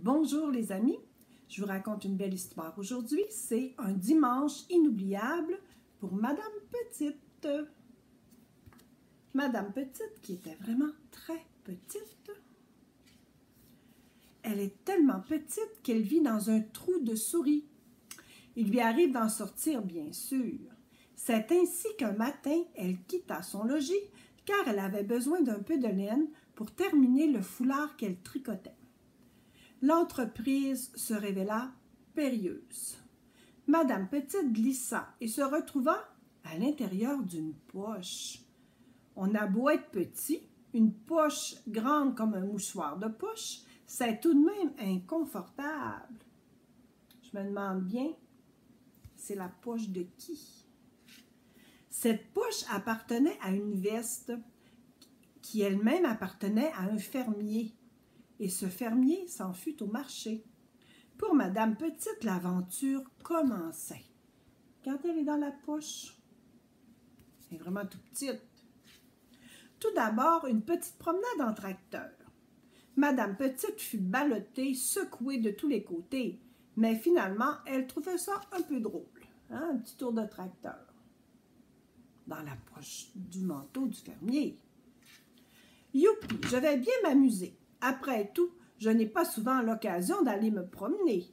Bonjour les amis, je vous raconte une belle histoire aujourd'hui. C'est un dimanche inoubliable pour Madame Petite. Madame Petite qui était vraiment très petite. Elle est tellement petite qu'elle vit dans un trou de souris. Il lui arrive d'en sortir bien sûr. C'est ainsi qu'un matin, elle quitta son logis car elle avait besoin d'un peu de laine pour terminer le foulard qu'elle tricotait. L'entreprise se révéla périlleuse. Madame Petite glissa et se retrouva à l'intérieur d'une poche. On a beau être petit, une poche grande comme un mouchoir de poche, c'est tout de même inconfortable. Je me demande bien, c'est la poche de qui? Cette poche appartenait à une veste qui elle-même appartenait à un fermier. Et ce fermier s'en fut au marché. Pour Madame Petite, l'aventure commençait. Quand elle est dans la poche, elle est vraiment tout petite. Tout d'abord, une petite promenade en tracteur. Madame Petite fut ballottée, secouée de tous les côtés, mais finalement, elle trouvait ça un peu drôle. Un petit tour de tracteur dans la poche du manteau du fermier. Youpi, je vais bien m'amuser. Après tout, je n'ai pas souvent l'occasion d'aller me promener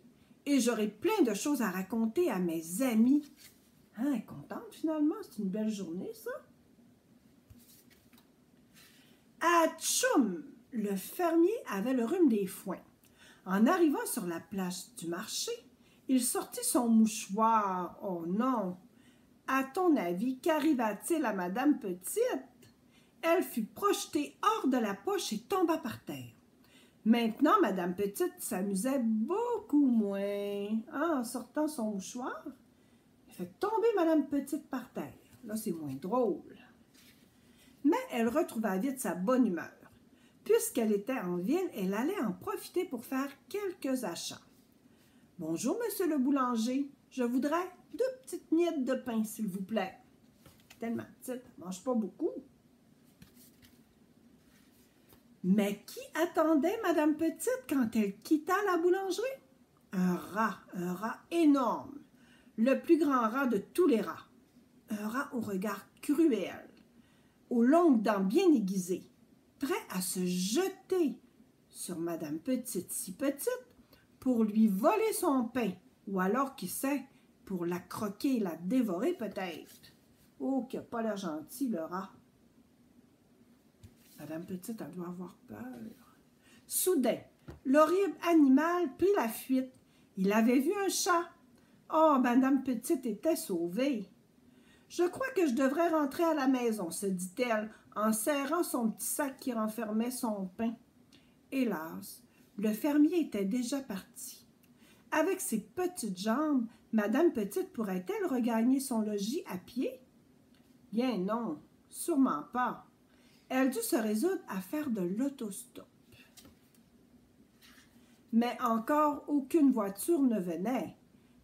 et j'aurai plein de choses à raconter à mes amis. Hein, contente finalement, c'est une belle journée ça. Atchoum! Le fermier avait le rhume des foins. En arrivant sur la place du marché, il sortit son mouchoir. Oh non! À ton avis, qu'arriva-t-il à Madame Petite? Elle fut projetée hors de la poche et tomba par terre. Maintenant, Madame Petite s'amusait beaucoup moins. En sortant son mouchoir, elle fait tomber Madame Petite par terre. Là, c'est moins drôle. Mais elle retrouva vite sa bonne humeur. Puisqu'elle était en ville, elle allait en profiter pour faire quelques achats. « Bonjour, monsieur le boulanger. Je voudrais 2 petites miettes de pain, s'il vous plaît. » Tellement petite, elle ne mange pas beaucoup. Mais qui attendait Madame Petite quand elle quitta la boulangerie? Un rat énorme, le plus grand rat de tous les rats. Un rat au regard cruel, aux longues dents bien aiguisées, prêt à se jeter sur Madame Petite si petite pour lui voler son pain, ou alors, qui sait, pour la croquer et la dévorer peut-être. Oh, qu'il n'a pas l'air gentil, le rat. Madame Petite, elle doit avoir peur. Soudain, l'horrible animal prit la fuite. Il avait vu un chat. Oh, Madame Petite était sauvée. « Je crois que je devrais rentrer à la maison, » se dit-elle, en serrant son petit sac qui renfermait son pain. Hélas, le fermier était déjà parti. Avec ses petites jambes, Madame Petite pourrait-elle regagner son logis à pied? Bien non, sûrement pas. Elle dut se résoudre à faire de l'autostop. Mais encore aucune voiture ne venait.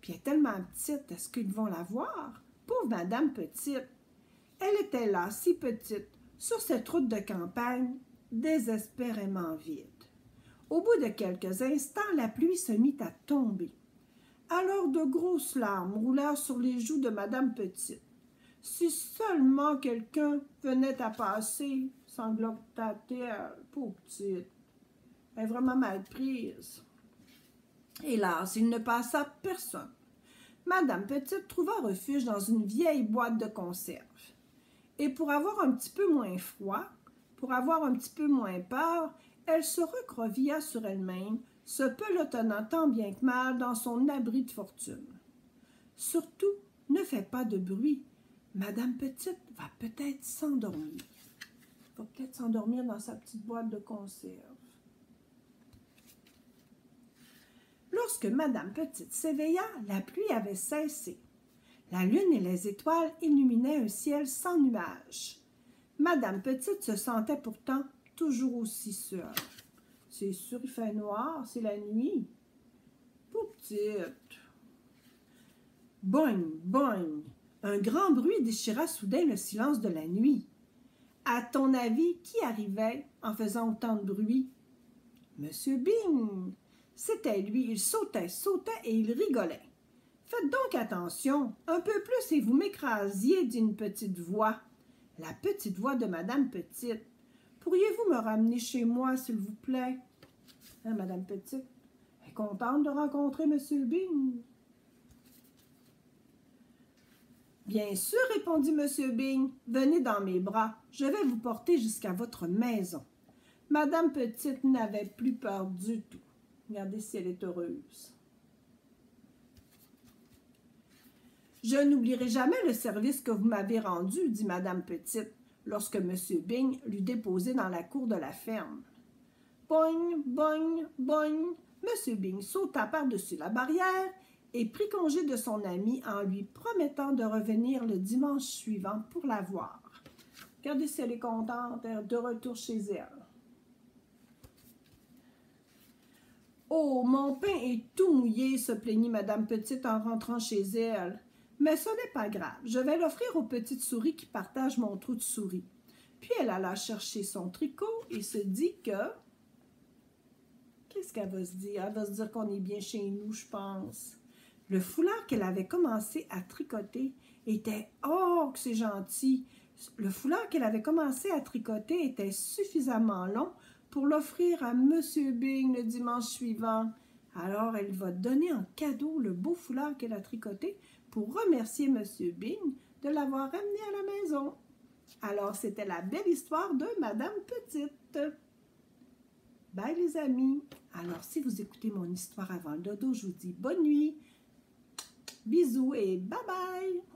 Puis elle est tellement petite, est-ce qu'ils vont la voir? Pauvre Madame Petite. Elle était là, si petite, sur cette route de campagne, désespérément vide. Au bout de quelques instants, la pluie se mit à tomber. Alors de grosses larmes roulèrent sur les joues de Madame Petite. Si seulement quelqu'un venait à passer, sanglota-t-elle, pauvre petite. Elle est vraiment mal prise. Hélas, il ne passa personne. Madame Petite trouva refuge dans une vieille boîte de conserve. Et pour avoir un petit peu moins froid, pour avoir un petit peu moins peur, elle se recroquevilla sur elle-même, se pelotonnant tant bien que mal dans son abri de fortune. Surtout, ne fais pas de bruit. Madame Petite va peut-être s'endormir. Elle va peut-être s'endormir dans sa petite boîte de conserve. Lorsque Madame Petite s'éveilla, la pluie avait cessé. La lune et les étoiles illuminaient un ciel sans nuages. Madame Petite se sentait pourtant toujours aussi seule. C'est sûr, il fait noir, c'est la nuit. Pauvre petite. Boing, boing. Un grand bruit déchira soudain le silence de la nuit. À ton avis, qui arrivait en faisant autant de bruit? Monsieur Bing! C'était lui, il sautait, sautait et il rigolait. Faites donc attention, un peu plus et vous m'écrasiez, dit une petite voix. La petite voix de Madame Petite. Pourriez-vous me ramener chez moi, s'il vous plaît? Hein, Madame Petite est contente de rencontrer Monsieur Bing. Bien sûr, répondit Monsieur Bing, venez dans mes bras, je vais vous porter jusqu'à votre maison. Madame Petite n'avait plus peur du tout. Regardez si elle est heureuse. Je n'oublierai jamais le service que vous m'avez rendu, dit Madame Petite, lorsque Monsieur Bing l'eut déposé dans la cour de la ferme. Boing, boing, boing, Monsieur Bing sauta par-dessus la barrière et prit congé de son ami en lui promettant de revenir le dimanche suivant pour la voir. Regardez si elle est contente, de retour chez elle. « Oh, mon pain est tout mouillé, se plaignit Madame Petite en rentrant chez elle. Mais ce n'est pas grave, je vais l'offrir aux petites souris qui partagent mon trou de souris. » Puis elle alla chercher son tricot et se dit que... Qu'est-ce qu'elle va se dire? Elle va se dire qu'on est bien chez nous, je pense. Le foulard qu'elle avait commencé à tricoter était... Oh, que c'est gentil! Le foulard qu'elle avait commencé à tricoter était suffisamment long pour l'offrir à Monsieur Bing le dimanche suivant. Alors, elle va donner en cadeau le beau foulard qu'elle a tricoté pour remercier Monsieur Bing de l'avoir ramené à la maison. Alors, c'était la belle histoire de Madame Petite. Bye les amis! Alors, si vous écoutez mon histoire avant le dodo, je vous dis bonne nuit, bisous et bye bye!